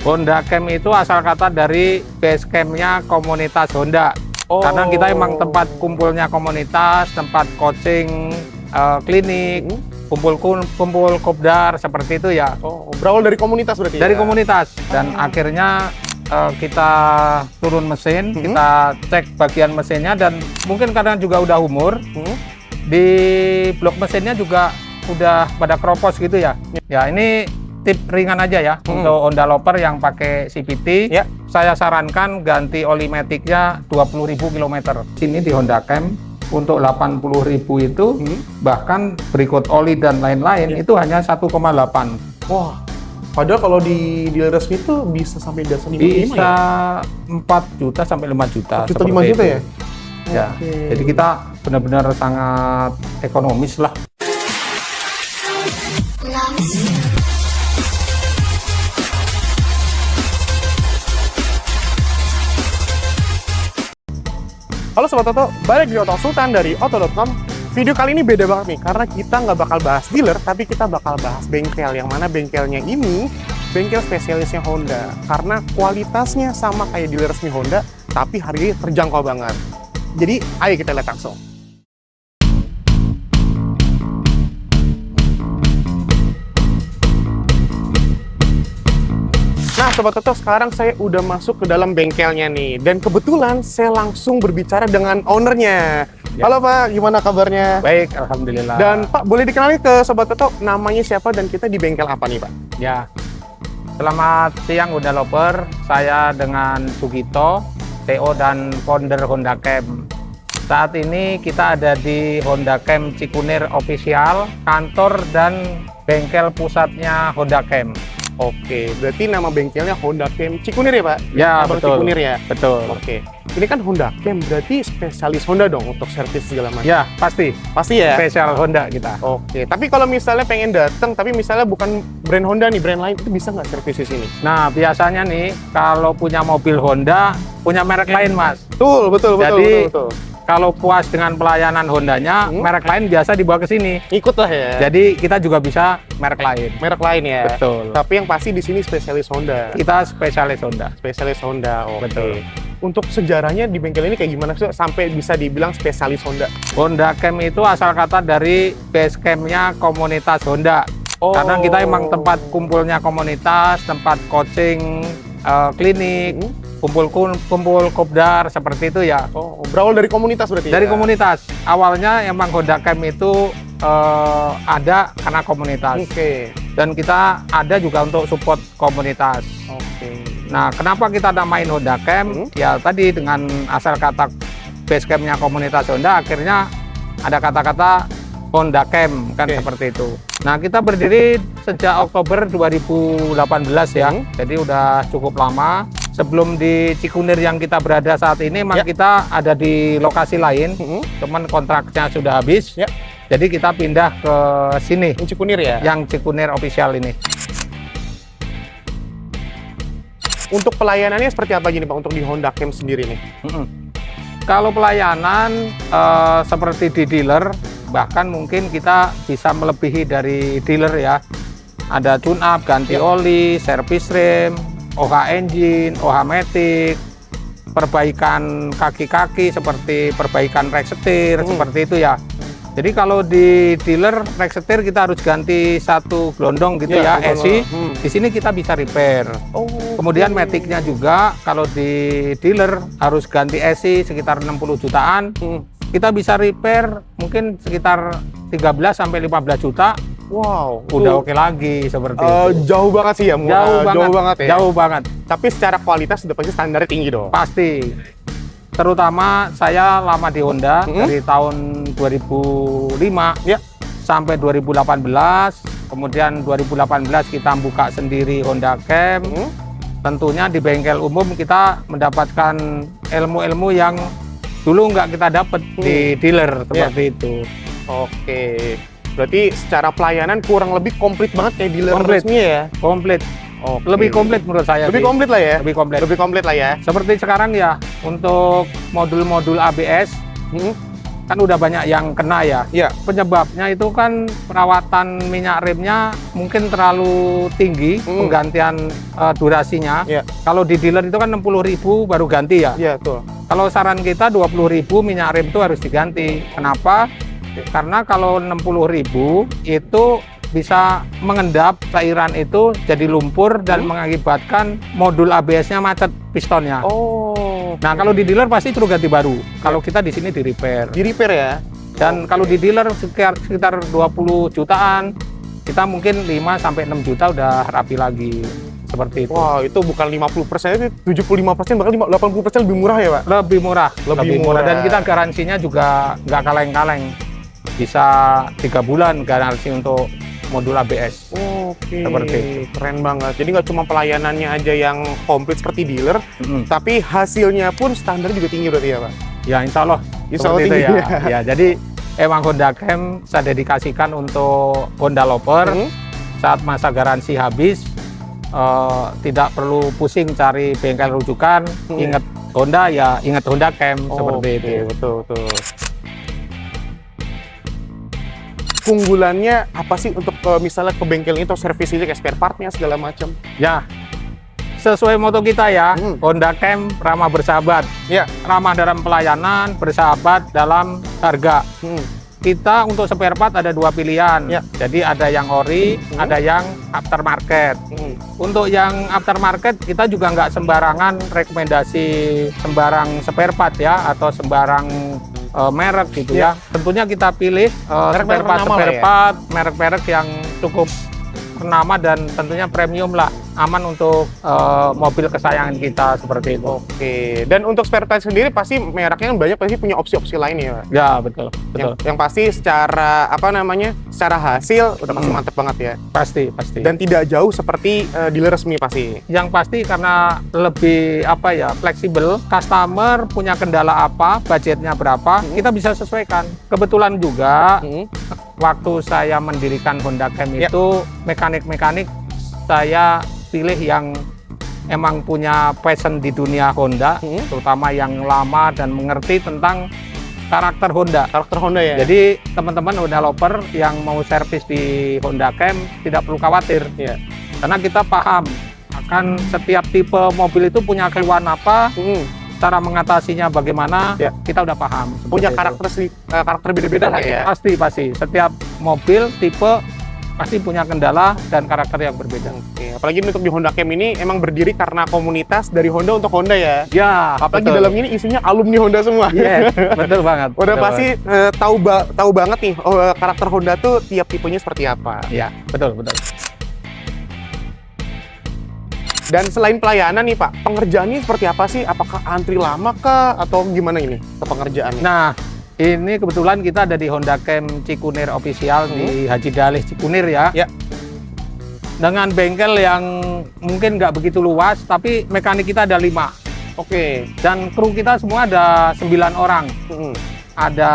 Honda Camp itu asal kata dari base campnya komunitas Honda. Karena kita emang tempat kumpulnya komunitas, tempat coaching, klinik, kumpul kopdar seperti itu ya. Berawal dari komunitas berarti? Dari komunitas. Dan akhirnya kita turun mesin, kita cek bagian mesinnya, dan mungkin karena juga udah umur, di blok mesinnya juga udah pada keropos gitu ya. Ya ini tip ringan aja ya untuk Honda Loper yang pakai CVT. Ya. Saya sarankan ganti oli maticnya 20.000 km. Sini di Honda Camp untuk 80.000 itu bahkan berikut oli dan lain-lain itu hanya 1,8. Wah, padahal kalau di dealer resmi itu bisa sampai dasar 5 Bisa 4 juta sampai 5 juta. 4 juta 5 juta ya? Ya. Jadi kita benar-benar sangat ekonomis lah. Halo Sobat Oto, balik di Oto Sultan dari Oto.com. Video kali ini beda banget nih, karena kita nggak bakal bahas dealer, tapi kita bakal bahas bengkel. Yang mana bengkelnya ini, bengkel spesialisnya Honda. Karena kualitasnya sama kayak dealer resmi Honda, tapi harganya terjangkau banget. Jadi, ayo kita lihat langsung. Nah Sobat Oto, sekarang saya udah masuk ke dalam bengkelnya nih. Dan kebetulan saya langsung berbicara dengan ownernya. Ya. Halo Pak, gimana kabarnya? Baik, alhamdulillah. Dan Pak, boleh dikenali ke Sobat Oto, namanya siapa dan kita di bengkel apa nih Pak? Ya, selamat siang Honda Loper. Saya dengan Sugito, TO dan founder Honda Camp. Saat ini kita ada di Honda Camp Cikunir Official, kantor dan bengkel pusatnya Honda Camp. Oke, berarti nama bengkelnya Honda Camp Cikunir ya Pak? Ya, Abang betul. Cikunir ya? Betul. Oke, ini kan Honda Camp, berarti spesialis Honda dong untuk servis segala macam? Ya, pasti. Pasti ya? Spesial Honda kita. Oke, tapi kalau misalnya pengen datang, tapi misalnya bukan brand Honda nih, brand lain, itu bisa nggak servis di sini? Nah, biasanya nih, kalau punya mobil Honda, punya merek lain, Mas. Betul. Jadi, kalau puas dengan pelayanan Hondanya, merek lain biasa dibawa ke sini. Ikut lah ya. Jadi, kita juga bisa merek lain. Merek lain ya. Betul. Tapi yang pasti di sini spesialis Honda. Kita spesialis Honda. Spesialis Honda. Oke. Betul. Untuk sejarahnya di bengkel ini kayak gimana sih sampai bisa dibilang spesialis Honda? Honda Camp itu asal kata dari base campnya komunitas Honda. Karena kita emang tempat kumpulnya komunitas, tempat coaching, klinik, kumpul kopdar seperti itu ya. Berawal dari komunitas berarti? Dari ya? komunitas. Awalnya emang Honda Camp itu ada karena komunitas. Oke. Dan kita ada juga untuk support komunitas. Oke. Nah, kenapa kita namain Honda Camp? Ya tadi dengan asal kata base campnya komunitas Honda, akhirnya ada kata-kata Honda Camp kan seperti itu. Nah, kita berdiri sejak Oktober 2018 ya. Jadi udah cukup lama. Sebelum di Cikunir yang kita berada saat ini, memang kita ada di lokasi lain. Cuman kontraknya sudah habis. Jadi kita pindah ke sini. Yang Cikunir ya? Yang Cikunir Official ini. Untuk pelayanannya seperti apa gini Pak untuk di Honda Camp sendiri nih? Kalau pelayanan seperti di dealer, bahkan mungkin kita bisa melebihi dari dealer ya. Ada tune up, ganti oli, servis rem, OH engine, OH matic, perbaikan kaki-kaki seperti perbaikan rek setir, seperti itu ya. Jadi kalau di dealer rek setir kita harus ganti satu gelondong gitu ya, ESI. Di sini kita bisa repair. Kemudian maticnya juga kalau di dealer harus ganti ESI sekitar 60 jutaan. Kita bisa repair mungkin sekitar 13 sampai 15 juta. Wow, udah oke lagi seperti itu. Jauh banget sih ya, jauh banget ya. Jauh banget. Tapi secara kualitas sudah pasti standarnya tinggi dong. Pasti. Terutama saya lama di Honda dari tahun 2005 sampai 2018. Kemudian 2018 kita buka sendiri Honda Camp. Tentunya di bengkel umum kita mendapatkan ilmu-ilmu yang dulu nggak kita dapat di dealer seperti itu. Oke. Berarti secara pelayanan kurang lebih komplit banget kayak dealer resmi ya? Komplit. Lebih komplit menurut saya. Lebih komplit lah ya? Lebih komplit. Lebih komplit lah ya? Seperti sekarang ya, untuk modul-modul ABS, kan udah banyak yang kena ya. Iya. Penyebabnya itu kan perawatan minyak remnya mungkin terlalu tinggi, penggantian durasinya. Iya. Kalau di dealer itu kan 60.000 baru ganti ya. Iya, betul. Kalau saran kita 20.000 minyak rem itu harus diganti. Kenapa? Karena kalau 60.000 itu bisa mengendap cairan itu jadi lumpur dan mengakibatkan modul ABS-nya macet pistonnya. Oh. Nah, kalau di dealer pasti suruh ganti baru. Kalau kita di sini di repair. Di repair ya? Dan kalau di dealer sekitar 20 jutaan, kita mungkin 5 sampai 6 juta udah rapi lagi. Seperti itu. Wah, itu bukan 50%, itu 75%, bahkan 80% lebih murah ya, Pak? Lebih murah. Lebih murah. Dan kita garansinya juga nggak kaleng-kaleng. Bisa 3 bulan garansi untuk modul ABS. Oke, Seperti itu. keren banget. Jadi nggak cuma pelayanannya aja yang komplit seperti dealer, tapi hasilnya pun standar juga tinggi berarti ya, Pak? Ya, insya Allah. Insya Allah Seperti tinggi itu ya. Ya, jadi emang Honda Cam saya dedikasikan untuk Honda Lover. Saat masa garansi habis, tidak perlu pusing cari bengkel rujukan. Ingat Honda ya, ingat Honda Cam seperti itu. Betul. Keunggulannya apa sih untuk misalnya ke bengkel ini atau servis ini, kayak spare partnya segala macam? Ya, sesuai moto kita ya, Honda Cam ramah bersahabat. Ya. Ramah dalam pelayanan, bersahabat dalam harga. Kita untuk spare part ada 2 pilihan. Ya. Jadi ada yang ori, ada yang aftermarket. Untuk yang aftermarket kita juga nggak sembarangan rekomendasi sembarang spare part ya, atau sembarang merek gitu ya. Tentunya kita pilih spare part merek-merek yang cukup ternama dan tentunya premium lah, aman untuk mobil kesayangan kita seperti itu. Oke. Dan untuk spare part sendiri pasti mereknya kan banyak, pasti punya opsi-opsi lain ya, Pak? Ya, betul. Yang pasti secara secara hasil udah pasti mantep banget ya. Pasti. Dan tidak jauh seperti dealer resmi pasti. Yang pasti karena lebih fleksibel, customer punya kendala apa, budgetnya berapa, kita bisa sesuaikan. Kebetulan juga waktu saya mendirikan Honda Cam itu mekanik-mekanik saya pilih yang emang punya passion di dunia Honda, terutama yang lama dan mengerti tentang karakter Honda. Karakter Honda ya? Jadi teman-teman Honda Lover yang mau servis di Honda Cam tidak perlu khawatir. Karena kita paham akan setiap tipe mobil itu punya keluhan apa, cara mengatasinya bagaimana, kita udah paham. Punya karakter beda-beda lah ya? Pasti. Setiap mobil, tipe, pasti punya kendala dan karakter yang berbeda. Oke, apalagi untuk di Honda Cam ini emang berdiri karena komunitas dari Honda untuk Honda ya? Ya, apalagi di dalam ini isinya alumni Honda semua. Yes, betul banget. Udah pasti tahu banget nih karakter Honda tuh tiap tipenya seperti apa. Ya, betul. Dan selain pelayanan nih Pak, pengerjaannya seperti apa sih? Apakah antri lama kah atau gimana ini ke pengerjaannya? Nah, ini kebetulan kita ada di Honda Cam Cikunir Official di Haji Dalih Cikunir ya. Dengan bengkel yang mungkin nggak begitu luas, tapi mekanik kita ada 5. Oke. Dan kru kita semua ada 9 orang. Ada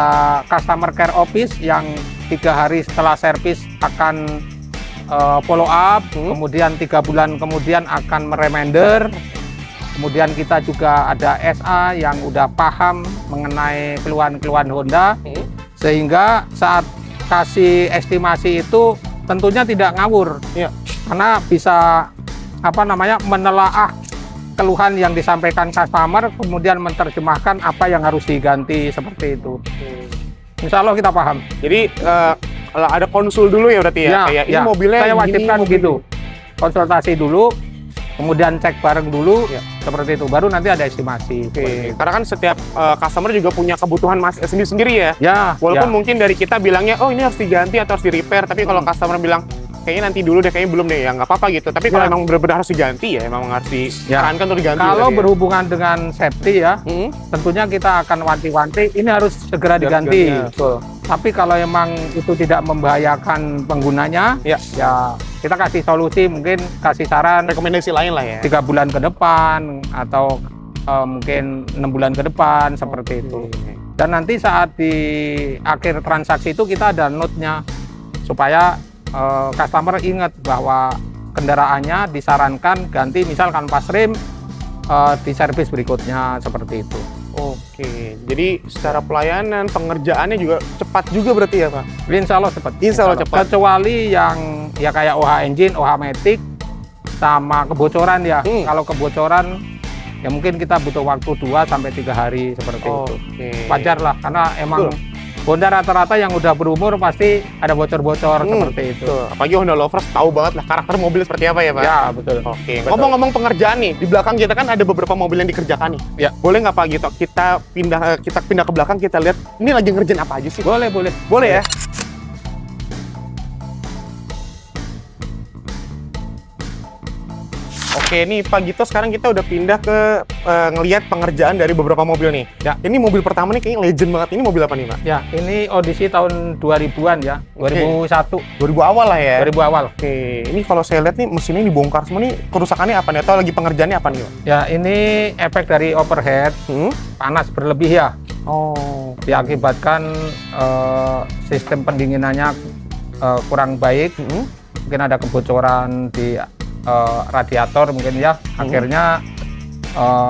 customer care office yang 3 hari setelah servis akan follow up, kemudian 3 bulan kemudian akan mereminder. Kemudian kita juga ada SA yang udah paham mengenai keluhan-keluhan Honda, sehingga saat kasih estimasi itu tentunya tidak ngawur, karena bisa menelaah keluhan yang disampaikan customer, kemudian menerjemahkan apa yang harus diganti seperti itu. Insya Allah kita paham. Jadi ada konsul dulu ya berarti ya? Kayak ini mobilnya saya wajibkan gitu. Konsultasi dulu, kemudian cek bareng dulu, seperti itu. Baru nanti ada estimasi. Karena kan setiap customer juga punya kebutuhan sendiri-sendiri ya? Walaupun mungkin dari kita bilangnya, oh ini harus diganti atau harus di-repair, tapi kalau customer bilang, kayaknya nanti dulu deh, kayaknya belum deh, ya nggak apa-apa gitu. Tapi kalau emang benar-benar harus diganti ya, emang harus disarankan untuk diganti. Kalau berhubungan dengan safety ya, tentunya kita akan wanti-wanti, ini harus segera diganti. Tapi kalau emang itu tidak membahayakan penggunanya, ya kita kasih solusi, mungkin kasih saran. Rekomendasi lain lah ya? 3 bulan ke depan, atau mungkin 6 bulan ke depan, seperti itu. Dan nanti saat di akhir transaksi itu kita ada note-nya, supaya customer ingat bahwa kendaraannya disarankan ganti, misalkan pas rem, di servis berikutnya, seperti itu. Oke, jadi secara pelayanan, pengerjaannya juga cepat juga berarti ya Pak? Insya Allah cepat. Insya Allah cepat. Kecuali yang ya kayak OH engine, OH matic, sama kebocoran ya. Kalau kebocoran ya mungkin kita butuh waktu 2 sampai 3 hari seperti itu. Wajar lah, karena emang Honda rata-rata yang udah berumur pasti ada bocor-bocor seperti itu. Apalagi Honda lovers tahu banget lah karakter mobil seperti apa ya Pak? Ya betul. Oke. Ngomong-ngomong pengerjaan nih, di belakang kita kan ada beberapa mobil yang dikerjakan nih. Ya. Boleh nggak Pak gitu? Kita pindah ke belakang, kita lihat ini lagi ngerjain apa aja sih? Boleh. Boleh ya? Oke, nih Pak Gito, sekarang kita udah pindah ke ngelihat pengerjaan dari beberapa mobil nih. Ya. Ini mobil pertama nih kayaknya legend banget. Ini mobil apa nih Pak? Ya, ini Odyssey tahun 2000-an ya. 2001. 2000 awal lah ya? 2000 awal. Oke, ini kalau saya lihat nih mesinnya dibongkar semua nih, kerusakannya apa nih? Atau lagi pengerjaannya apa nih Pak? Ya, ini efek dari overhead, panas berlebih ya. Oh. Diakibatkan sistem pendinginannya kurang baik. Mungkin ada kebocoran di radiator mungkin ya. Akhirnya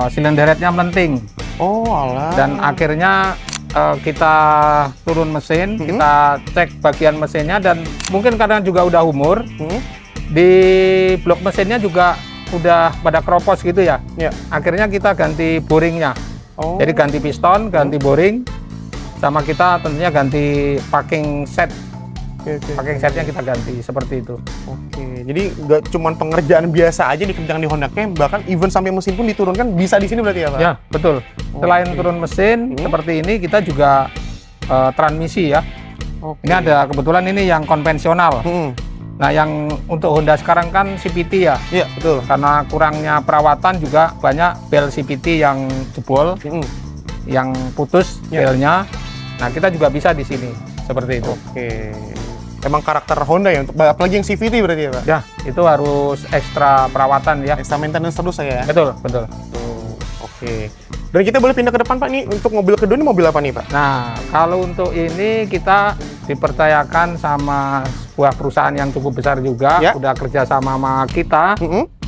silinder headnya melenting. Oh alah. Dan akhirnya kita turun mesin, kita cek bagian mesinnya, dan mungkin karena juga udah umur, di blok mesinnya juga udah pada kropos gitu ya. Akhirnya kita ganti boringnya. Jadi ganti piston, ganti boring, sama kita tentunya ganti packing set. Packing setnya kita ganti seperti itu. Oke, jadi nggak cuma pengerjaan biasa aja dikerjakan di Honda Cam, bahkan even sampai mesin pun diturunkan bisa di sini berarti ya Pak? Ya betul. Selain turun mesin seperti ini, kita juga transmisi ya. Ini ada kebetulan ini yang konvensional. Nah, yang untuk Honda sekarang kan CVT ya. Iya betul. Karena kurangnya perawatan juga banyak bel CVT yang jebol, yang putus belnya. Nah, kita juga bisa di sini seperti itu. Oke. Emang karakter Honda ya, untuk apalagi yang CVT berarti ya Pak? Ya, itu harus ekstra perawatan ya. Ekstra maintenance terus ya? Betul. Oke. Dan kita boleh pindah ke depan Pak, nih untuk mobil kedua ini mobil apa nih Pak? Nah, kalau untuk ini kita dipercayakan sama sebuah perusahaan yang cukup besar juga, udah kerja sama kita.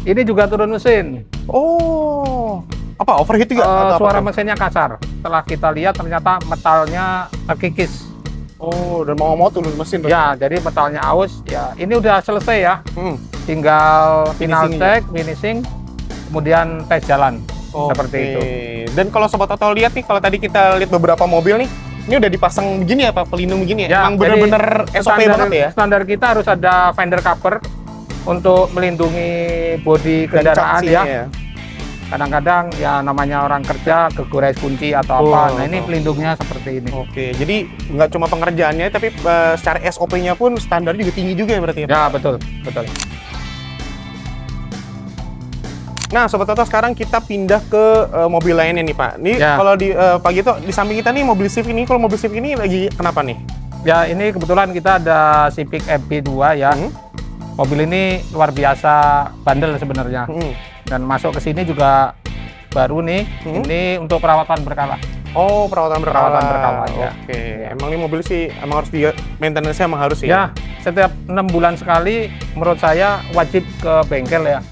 Ini juga turun mesin. Oh, apa overheat juga? Suara mesinnya kasar. Setelah kita lihat ternyata metalnya terkikis. Oh, dan mau turun mesin. Ya, jadi metalnya aus. Ya, ini udah selesai ya. Tinggal final check, finishing, kemudian tes jalan. Seperti itu. Dan kalau Sobat Oto lihat nih, kalau tadi kita lihat beberapa mobil nih, ini udah dipasang begini ya Pak, pelindung begini ya? Emang bener-bener SOP banget ya? Standar kita harus ada fender cover untuk melindungi bodi kendaraan ya. Kadang-kadang ya namanya orang kerja kegores kunci atau apa. Nah, ini pelindungnya seperti ini. Oke, jadi nggak cuma pengerjaannya, tapi secara SOP-nya pun standar juga tinggi juga ya berarti ya? Ya, betul. Nah, Sobat Oto, sekarang kita pindah ke mobil lainnya nih Pak. Ini kalau di Pak Gito, di samping kita nih mobil Civic ini, kalau mobil Civic ini lagi kenapa nih? Ya, ini kebetulan kita ada Civic FB2 ya. Mobil ini luar biasa bandel sebenarnya. Dan masuk ke sini juga baru nih. Ini untuk perawatan berkala. Oh, perawatan berkala ya. Oke. Emang ini mobil sih emang harus di maintenance-nya emang harus ya. Setiap 6 bulan sekali menurut saya wajib ke bengkel ya.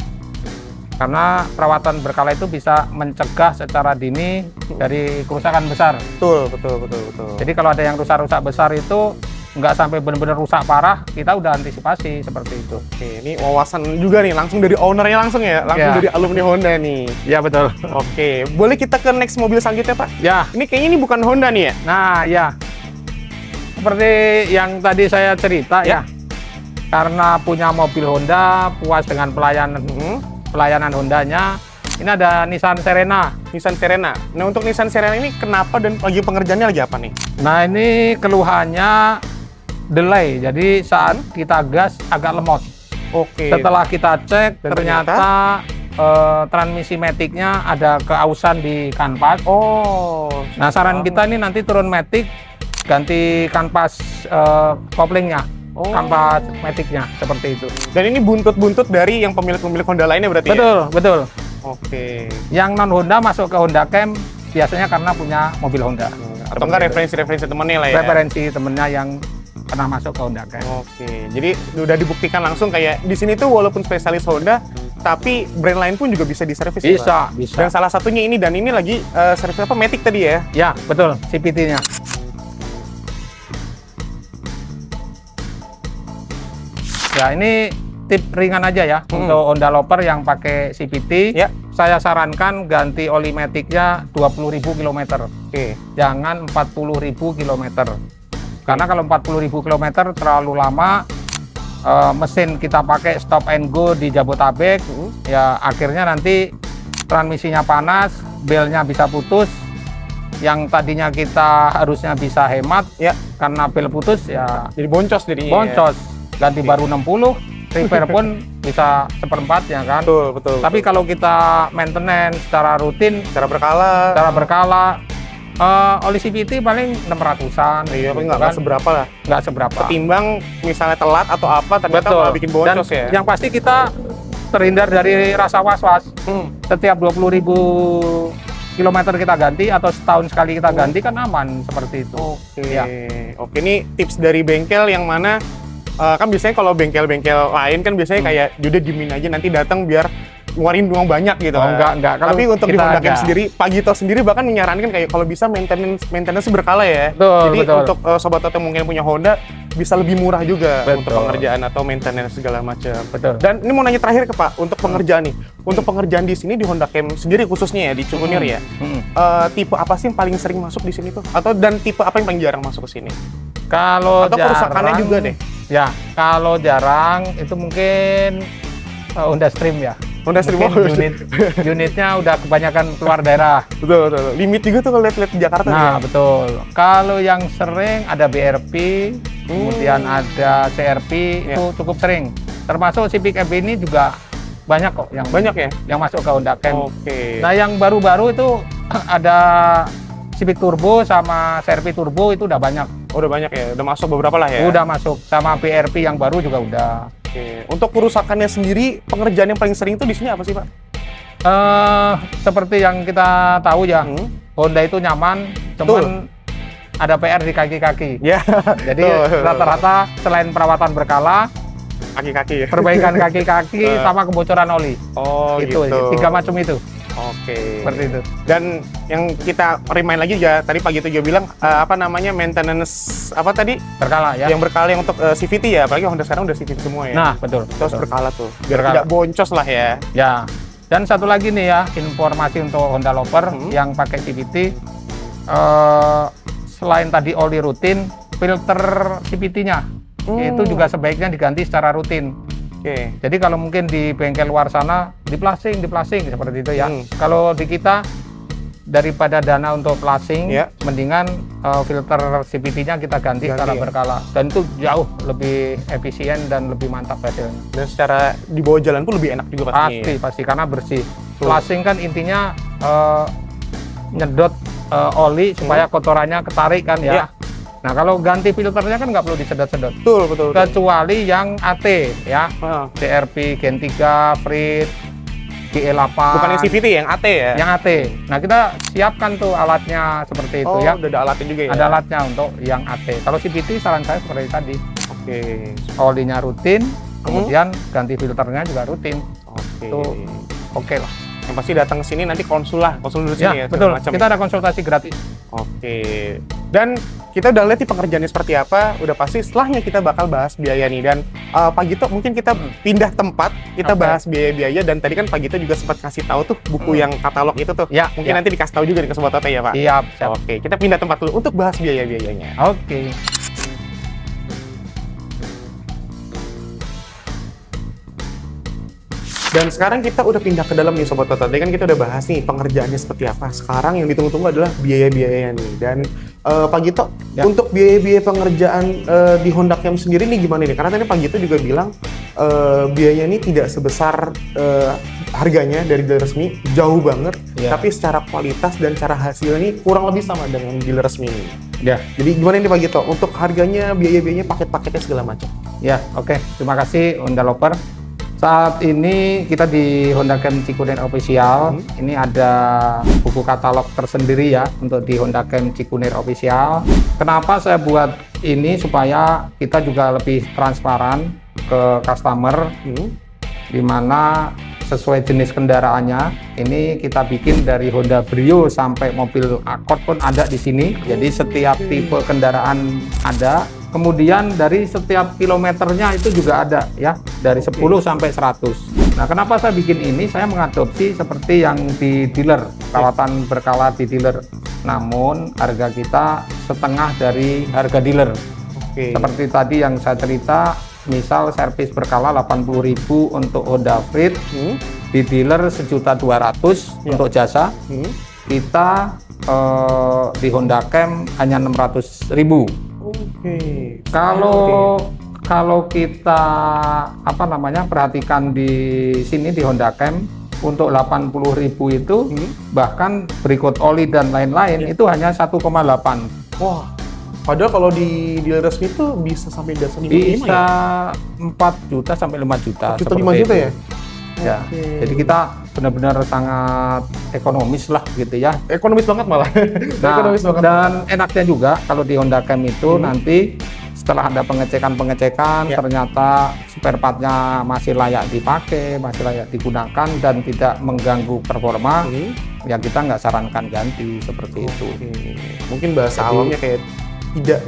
Karena perawatan berkala itu bisa mencegah secara dini dari kerusakan besar. Betul. Jadi kalau ada yang rusak-rusak besar itu nggak sampai benar-benar rusak parah, kita udah antisipasi seperti itu. Oke, ini wawasan juga nih, langsung dari ownernya langsung ya? Langsung dari alumni Honda nih. Ya, betul. Oke, boleh kita ke next mobil selanjutnya Pak? Ya. Ini kayaknya ini bukan Honda nih ya? Nah, ya. Seperti yang tadi saya cerita ya. Karena punya mobil Honda, puas dengan pelayanan Hondanya. Ini ada Nissan Serena. Nah, untuk Nissan Serena ini kenapa dan lagi pengerjaannya lagi apa nih? Nah, ini keluhannya delay. Jadi saat kita gas agak lemot. Oke. Setelah kita cek, ternyata transmisi matic-nya ada keausan di kanvas. Nah, saran kita ini nanti turun matic, ganti kanvas koplingnya. Kanvas matic-nya seperti itu. Dan ini buntut-buntut dari yang pemilik Honda lainnya berarti? Betul. Oke. Yang non Honda masuk ke Honda Cam biasanya karena punya mobil Honda. Atau enggak referensi temennya lah ya? Referensi temennya yang pernah masuk ke Honda Cam. Oke. Jadi udah dibuktikan langsung kayak di sini tuh walaupun spesialis Honda, tapi brand lain pun juga bisa diservis. Bisa, Pak? bisa. Dan salah satunya ini, dan ini lagi servis apa? Matic tadi ya? Ya, betul, CVT-nya. Ya, ini tip ringan aja ya untuk Honda Loper yang pakai CVT. Ya. Saya sarankan ganti oli Matic-nya 20.000 km. Oke. Jangan 40.000 km. Karena kalau 40.000 km terlalu lama, mesin kita pakai stop and go di Jabotabek, ya akhirnya nanti transmisinya panas, belnya bisa putus. Yang tadinya kita harusnya bisa hemat, Ya. karena bel putus ya Jadi boncos jadinya. boncos. Ganti baru 60, repair pun bisa seperempat ya kan. Betul, betul. Tapi kalau kita maintenance secara rutin, secara berkala. secara berkala, oli CVT paling 600-an. Iya, tapi gitu nggak seberapa lah. nggak seberapa. Ketimbang misalnya telat atau apa, ternyata Betul. malah bikin boncos Dan ya. yang pasti kita terhindar dari rasa was-was. Setiap 20.000 kilometer kita ganti atau setahun sekali kita ganti kan aman seperti itu. Oke, Ya. Oke, ini tips dari bengkel yang mana kan biasanya kalau bengkel-bengkel lain kan biasanya kayak udah diemin aja nanti datang biar ngeluarin uang banyak gitu. Oh, enggak. Kalau Tapi untuk di kita Honda Cam ada. sendiri, Pak Gito sendiri bahkan menyarankan kayak kalau bisa maintenance berkala ya. Betul, Jadi betul. untuk sobat Toto yang mungkin punya Honda bisa lebih murah juga Betul. untuk pengerjaan atau maintenance segala macam. Betul. Dan ini mau nanya terakhir ke Pak untuk pengerjaan nih. Untuk pengerjaan di sini di Honda Cam sendiri khususnya ya di Cikunir ya. Tipe apa sih yang paling sering masuk di sini tuh? Atau dan tipe apa yang paling jarang masuk ke sini? Kalau Atau kerusakannya jarang juga deh. Ya, kalau jarang itu mungkin Honda Stream ya. Honda Stream Mungkin unitnya udah kebanyakan keluar daerah. betul, betul. Limit juga tuh kalau lihat-lihat di Jakarta. Nah, ya. betul. Kalau yang sering ada BRP, kemudian ada CRP, Ya. itu cukup sering. Termasuk Civic EV ini juga banyak kok yang Banyak ya? yang masuk ke Honda Cam. Oke. Nah, yang baru-baru itu ada Civic Turbo sama CRV Turbo itu udah banyak. Udah banyak ya? Udah masuk beberapa lah ya? Udah masuk sama BRP yang baru juga udah. Oke. Untuk kerusakannya sendiri, pengerjaan yang paling sering tuh di sini apa sih, Pak? Seperti yang kita tahu ya, Honda itu nyaman, cuman ada PR di kaki-kaki. Ya. Jadi Betul. rata-rata selain perawatan berkala, Kaki-kaki ya? perbaikan kaki-kaki sama kebocoran oli. Oh, Itu gitu. 3 macam itu. Oke. Seperti itu. Dan yang kita remind lagi ya, tadi Pak Gito juga bilang, apa namanya, maintenance, apa tadi? Berkala ya. Yang berkala yang untuk CVT ya, apalagi Honda sekarang udah CVT semua ya. Nah, betul. Terus betul. berkala tuh, biar Berkala. tidak boncos lah ya. Ya. Dan satu lagi nih ya, informasi untuk Honda Loper yang pakai CVT, selain tadi oli rutin, filter CVT-nya itu juga sebaiknya diganti secara rutin. Oke. Jadi kalau mungkin di bengkel luar sana diplasing seperti itu ya. Kalau di kita daripada dana untuk plasing, Ya. mendingan filter CVT-nya kita ganti secara ya. berkala. Dan itu jauh lebih efisien dan lebih mantap hasilnya. Dan secara di bawah jalan pun lebih enak juga pastinya. Pasti karena bersih. Plasing kan intinya nyedot oli supaya kotorannya ketarik kan ya. Ya. Nah kalau ganti filternya kan nggak perlu disedot-sedot. Betul. Kecuali yang AT ya, Ah. CRP Gen 3, Frit, GE8. Bukan yang CVT, yang AT ya? Yang AT. Nah kita siapkan tuh alatnya seperti itu ya. Udah ada alatnya juga ya? Ada alatnya untuk yang AT. Kalau CVT saran saya seperti tadi, Oke. olinya rutin, kemudian ganti filternya juga rutin. Oke. Itu oke lah. Yang pasti datang ke sini nanti konsul dulu sini ya? Betul. segala macam Kita ya? ada konsultasi gratis. Oke. Dan kita udah lihat nih pengerjaannya seperti apa, udah pasti setelahnya kita bakal bahas biaya nih. Dan Pak Gito mungkin kita pindah tempat, kita Oke. bahas biaya-biaya. Dan tadi kan Pak Gito juga sempat kasih tahu tuh buku yang katalog itu tuh. Ya, Mungkin ya. nanti dikasih tahu juga nih ke Sobat Toto ya Pak? Siap, siap. Oke, kita pindah tempat dulu untuk bahas biaya-biayanya. Oke. Dan sekarang kita udah pindah ke dalam nih Sobat Toto. Tadi kan kita udah bahas nih pengerjaannya seperti apa. Sekarang yang ditunggu-tunggu adalah biaya-biayanya nih. Dan Pak Gito, Ya. untuk biaya-biaya pengerjaan di Honda Cam sendiri nih gimana nih? Karena tadi Pak Gito juga bilang biayanya ini tidak sebesar harganya dari dealer resmi, jauh banget. Ya. Tapi secara kualitas dan cara hasil ini kurang lebih sama dengan dealer resmi ini. Ya. Jadi gimana nih Pak Gito? Untuk harganya, biaya-biayanya, paket-paketnya segala macam. Ya, oke. Terima kasih Honda Loper. Saat ini kita di Honda Cam Cikunir Official. Ini ada buku katalog tersendiri ya untuk di Honda Cam Cikunir Official. Kenapa saya buat ini? Supaya kita juga lebih transparan ke customer di mana sesuai jenis kendaraannya. Ini kita bikin dari Honda Brio sampai mobil Accord pun ada di sini. Jadi setiap tipe kendaraan ada. Kemudian dari setiap kilometernya itu juga ada ya, dari 10 sampai 100. Nah, kenapa saya bikin ini? Saya mengadopsi seperti yang di dealer, perawatan berkala di dealer. Namun harga kita setengah dari harga dealer. Seperti tadi yang saya cerita, misal servis berkala 80.000 untuk Honda Freed, di dealer 1.200.000 untuk jasa. Kita di Honda Cam hanya 600.000. Kalau kita perhatikan di sini di Honda Cam untuk 80.000 itu bahkan berikut oli dan lain-lain itu hanya 1,8. Wah, padahal kalau di dealer resmi itu bisa sampai dasar 5 bisa ya? 4 juta sampai 5 juta. 4 juta 5 juta ya? Ya, jadi kita benar-benar sangat ekonomis lah gitu ya. Ekonomis banget malah. Nah, Ekonomis banget. dan enaknya juga kalau di Honda Cam itu nanti setelah ada pengecekan ternyata spare partnya masih layak dipakai, masih layak digunakan dan tidak mengganggu performa, ya kita nggak sarankan ganti seperti itu. Mungkin bahasa awamnya kayak tidak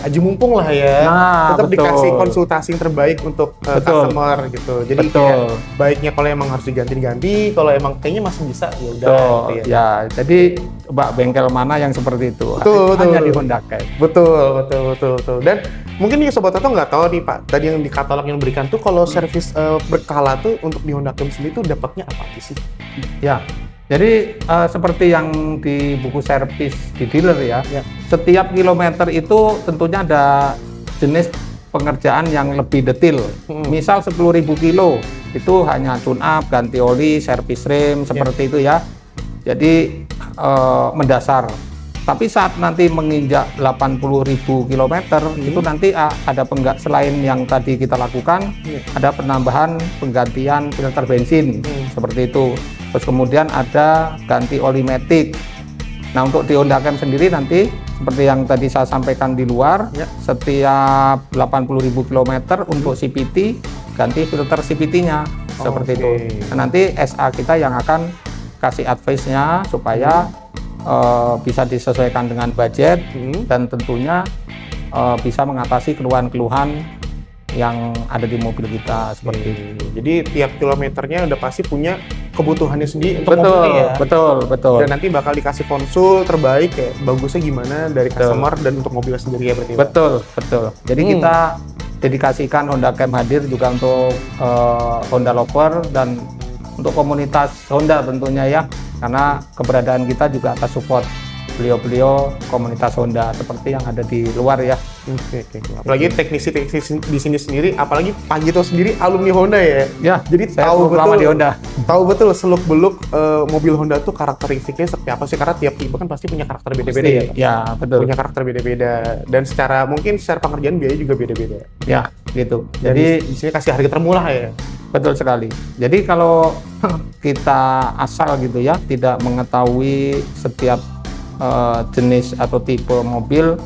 aji mumpung lah ya. Nah, tetap betul. dikasih konsultasi yang terbaik untuk customer gitu. Jadi kayak baiknya kalau emang harus diganti, kalau emang kayaknya masih bisa ya udah gitu ya. Ya, jadi coba bengkel mana yang seperti itu. Betul, hanya betul. di Honda Cam. Betul. Dan mungkin nih Sobat Toto nggak tahu nih Pak, tadi yang di katalog yang diberikan tuh kalau servis berkala tuh untuk di Honda Cam sendiri tuh dapatnya apa sih? Ya, jadi seperti yang di buku servis di dealer ya, setiap kilometer itu tentunya ada jenis pengerjaan yang lebih detail. Misal 10.000 kilo itu hanya tune up, ganti oli, servis rem seperti itu ya. Jadi mendasar. Tapi saat nanti menginjak 80.000 km itu nanti ada selain yang tadi kita lakukan, ada penambahan penggantian filter bensin seperti itu. Terus kemudian ada ganti oli matic. Nah, untuk di Honda Cam sendiri nanti seperti yang tadi saya sampaikan di luar, setiap 80.000 km untuk CVT ganti filter CVT-nya seperti itu. Nah, nanti SA kita yang akan kasih advice-nya supaya bisa disesuaikan dengan budget dan tentunya bisa mengatasi keluhan-keluhan yang ada di mobil kita seperti itu. Jadi tiap kilometernya udah pasti punya kebutuhannya sendiri untuk mobilnya ya. Betul. Dan nanti bakal dikasih konsul terbaik kayak bagusnya gimana dari customer dan untuk mobilnya sendiri ya berarti. Betul. Jadi kita dedikasikan Honda Cam hadir juga untuk Honda lover dan untuk komunitas Honda tentunya ya, karena keberadaan kita juga atas support beliau-beliau komunitas Honda seperti yang ada di luar ya. Oke. Apalagi teknisi di sini sendiri, apalagi Pak Gito sendiri alumni Honda ya. Ya, jadi saya tahu betul di Honda. Tahu betul seluk-beluk mobil Honda tuh karakteristiknya seperti apa sih, karena tiap tipe kan pasti punya karakter beda-beda ya. Ya, betul. Punya karakter beda-beda dan mungkin secara pengerjaan biaya juga beda-beda. Ya, gitu. Jadi di sini kasih harga termurah ya. Betul sekali. Jadi kalau kita asal gitu ya, tidak mengetahui setiap jenis atau tipe mobil,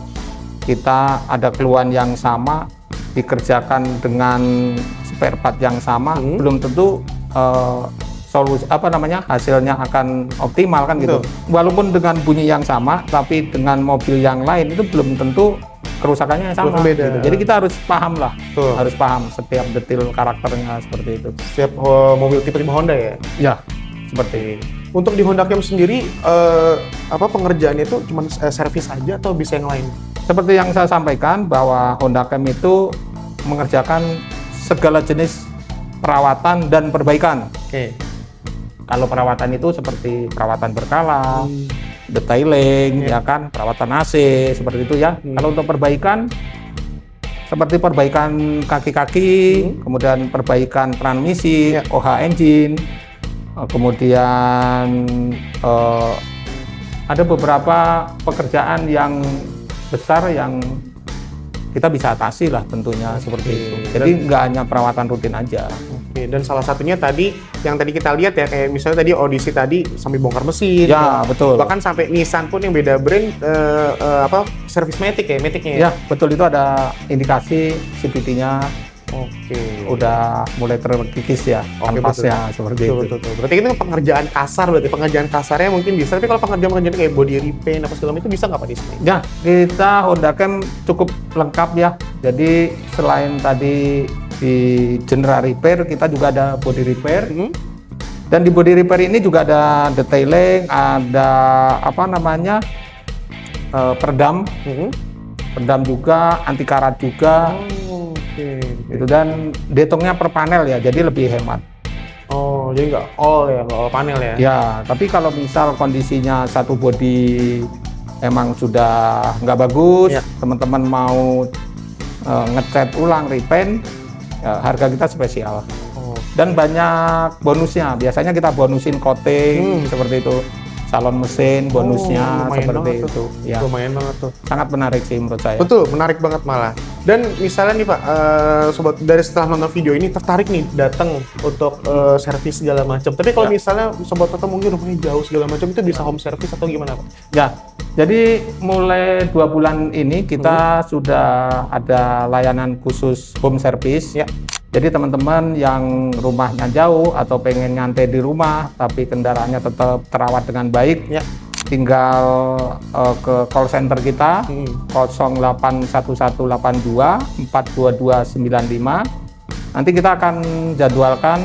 kita ada keluhan yang sama, dikerjakan dengan spare part yang sama, belum tentu hasilnya akan optimal kan gitu. Walaupun dengan bunyi yang sama, tapi dengan mobil yang lain itu belum tentu kerusakannya yang sama. Gitu. Jadi kita harus paham lah, harus paham setiap detail karakternya seperti itu. Setiap mobil tipe Honda ya? Ya, seperti itu. Untuk di Honda Cam sendiri, pengerjaannya itu cuma servis aja atau bisa yang lain? Seperti yang saya sampaikan bahwa Honda Cam itu mengerjakan segala jenis perawatan dan perbaikan. Kalau perawatan itu seperti perawatan berkala, detailing, ya kan, perawatan AC seperti itu ya. Kalau untuk perbaikan seperti perbaikan kaki-kaki, kemudian perbaikan transmisi, OH engine, kemudian ada beberapa pekerjaan yang besar yang kita bisa atasi lah tentunya seperti itu. Jadi nggak hanya perawatan rutin aja. Dan salah satunya tadi yang tadi kita lihat ya, kayak misalnya tadi Odyssey tadi sampai bongkar mesin. Ya, betul. Bahkan sampai Nissan pun yang beda brand servis matic ya, maticnya. Ya, betul, itu ada indikasi CVT-nya Oke. udah mulai terkikis ya kanvasnya seperti itu. Betul. Berarti itu pengerjaan kasar, berarti pengerjaan kasarnya mungkin bisa. Tapi kalau pengerjaan kayak body repaint apa segala macam itu bisa nggak Pak di sini? Ya, kita Honda Cam cukup lengkap ya. Jadi selain tadi di general repair, kita juga ada body repair. Dan di body repair ini juga ada detailing, ada apa namanya peredam, peredam juga, anti karat juga. Oke. Gitu. Dan dihitungnya per panel ya, jadi lebih hemat. Oh, jadi nggak all ya, nggak all panel ya? Ya, tapi kalau misal kondisinya satu body emang sudah nggak bagus, Ya. teman-teman mau ngecat ulang, repaint, ya, harga kita spesial. Dan banyak bonusnya. Biasanya kita bonusin coating seperti itu. Salon mesin bonusnya seperti itu. Ya. Lumayan banget tuh. Sangat menarik sih menurut saya. Betul, menarik banget malah. Dan misalnya nih Pak, sobat dari setelah nonton video ini tertarik nih datang untuk servis segala macam. Tapi kalau misalnya sobat Toto mungkin rumahnya jauh segala macam, itu bisa home service atau gimana Pak? Ya, jadi mulai 2 bulan ini kita sudah ada layanan khusus home service. Ya. Jadi teman-teman yang rumahnya jauh atau pengen nyantai di rumah tapi kendaraannya tetap terawat dengan baik, Ya. tinggal ke call center kita 081182 42295. Nanti kita akan jadwalkan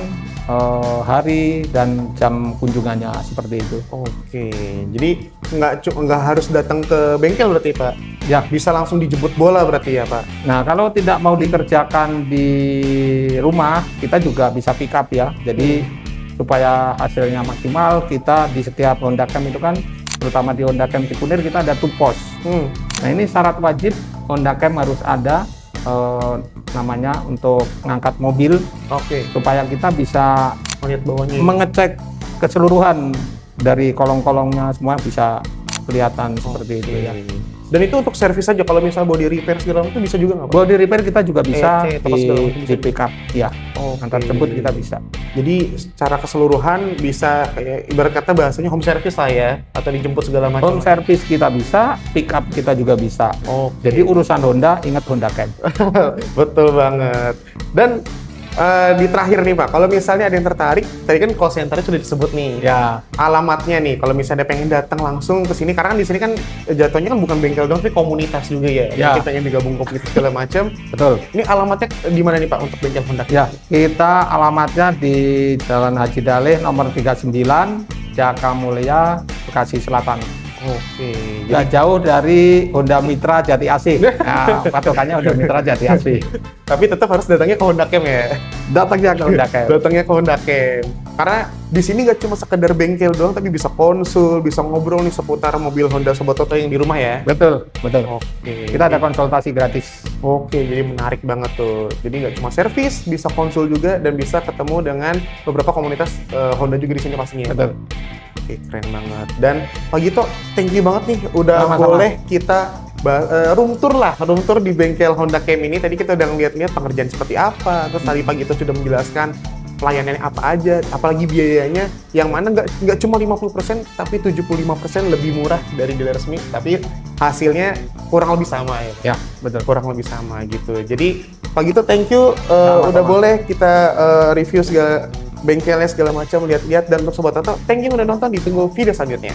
hari dan jam kunjungannya seperti itu. Oke, jadi nggak harus datang ke bengkel berarti Pak? Ya. Bisa langsung dijemput bola berarti ya Pak? Nah, kalau tidak mau dikerjakan di rumah, kita juga bisa pick up ya. Jadi supaya hasilnya maksimal, kita di setiap Honda Cam itu kan, terutama di Honda Cam Cikunir kita ada 2 pos. Nah, ini syarat wajib Honda Cam harus ada namanya untuk ngangkat mobil. Oke. Supaya kita bisa Melihat bawahnya. mengecek keseluruhan dari kolong-kolongnya semua bisa kelihatan seperti itu ya. Dan itu untuk servis aja, kalau misal body repair segala macam bisa juga nggak Pak? Body repair kita juga bisa apa segala macam bisa di pick up ya. Antar jemput kita bisa. Jadi secara keseluruhan bisa kayak ibarat kata bahasanya home service lah ya, atau dijemput segala macam. Home service kita bisa, pick up kita juga bisa. Oke. Jadi urusan Honda, ingat Honda Cam. Betul banget. Dan di terakhir nih Pak, kalau misalnya ada yang tertarik, tadi kan call center-nya sudah disebut nih. Ya, Alamatnya nih, kalau misalnya pengen datang langsung ke sini, karena kan di sini kan jatuhnya kan bukan bengkel doang, tapi komunitas juga ya. Ya. Kita pengen digabung komunitas segala macam. betul. Ini alamatnya di mana nih Pak untuk bengkel Honda? Ya, kita alamatnya di Jalan Haji Dalih nomor 39, Jaka Mulia, Bekasi Selatan. Oke. Nggak jauh dari Honda Mitra Jati Asih. Nah, patokannya Honda Mitra Jati Asih. Tapi tetap harus datangnya ke Honda Cam ya. Datangnya ke Honda Cam. Datangnya ke Honda Cam. Karena di sini nggak cuma sekedar bengkel doang, tapi bisa konsul, bisa ngobrol nih seputar mobil Honda Sobat Toto yang di rumah ya. Betul, betul. Oke. Kita ada konsultasi gratis. Oke, jadi menarik banget tuh. Jadi nggak cuma servis, bisa konsul juga dan bisa ketemu dengan beberapa komunitas Honda juga di sini pastinya. Betul. Oke, keren banget. Dan Pak Gito, thank you banget nih udah Sama-sama. boleh kita room tour di bengkel Honda Cam ini. Tadi kita udah ngeliat-liat pengerjaan seperti apa, terus tadi Pak Gito sudah menjelaskan pelayanannya apa aja, apalagi biayanya yang mana nggak cuma 50%, tapi 75% lebih murah dari dealer resmi, tapi hasilnya kurang lebih sama ya. Ya, betul. Kurang lebih sama gitu. Jadi Pak Gito, thank you Sama-sama. udah boleh kita review segala bengkelnya segala macam, lihat-lihat. Dan untuk Sobat Toto, thank you udah nonton, ditunggu video selanjutnya.